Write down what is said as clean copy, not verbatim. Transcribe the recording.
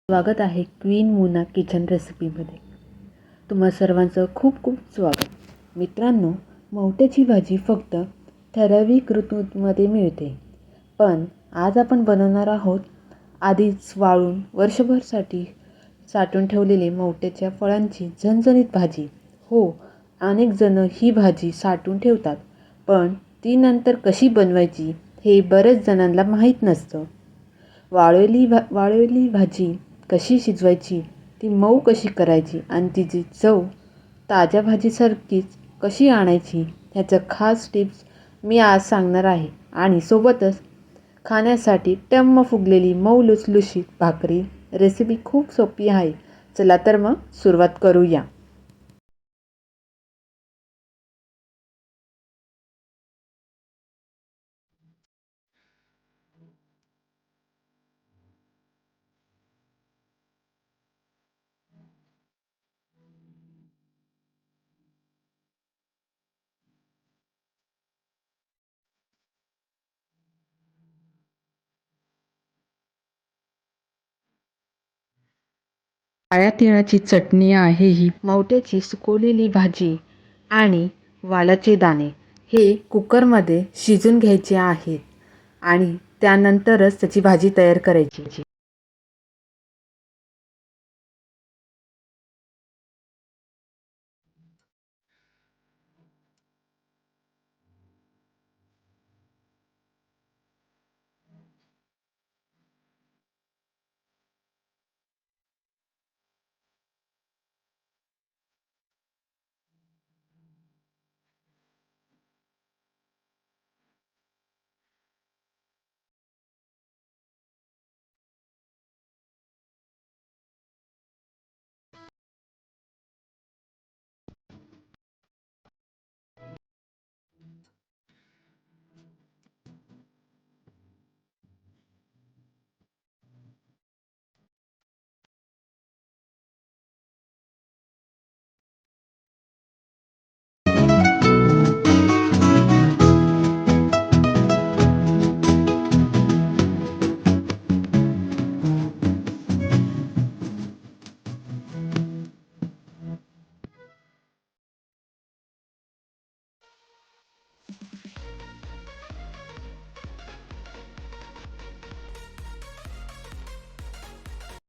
स्वागत आहे क्वीन मुना किचन रेसिपीमध्ये. तुम्हा सर्वांचं खूप खूप स्वागत. मित्रांनो, मोहट्याची भाजी फक्त ठराविक ऋतूमध्ये मिळते, पण आज आपण बनवणार आहोत आधीच वाळून वर्षभरसाठी साठवून ठेवलेली मोहट्याच्या फळांची झणझणीत भाजी. हो, अनेक जण ही भाजी साठवून ठेवतात, पण ती नंतर कशी बनवायची हे बरेच जणांना माहीत नसतं. वाळलेली भाजी कशी शिजवायची, ती मऊ कशी करायची आणि तिची चव ताज्या भाजीसारखीच कशी आणायची ह्याचं खास टिप्स मी आज सांगणार आहे. आणि सोबतच खाण्यासाठी टम्म फुगलेली मऊ लुसलुशीत भाकरी. रेसिपी खूप सोपी आहे. चला तर मग सुरुवात करूया. काळ्या तिळाची चटणी आहे ही. मोहट्याची सुकवलेली भाजी आणि वालाचे दाणे हे कुकरमध्ये शिजून घ्यायचे आहेत आणि त्यानंतरच त्याची भाजी तयार करायची.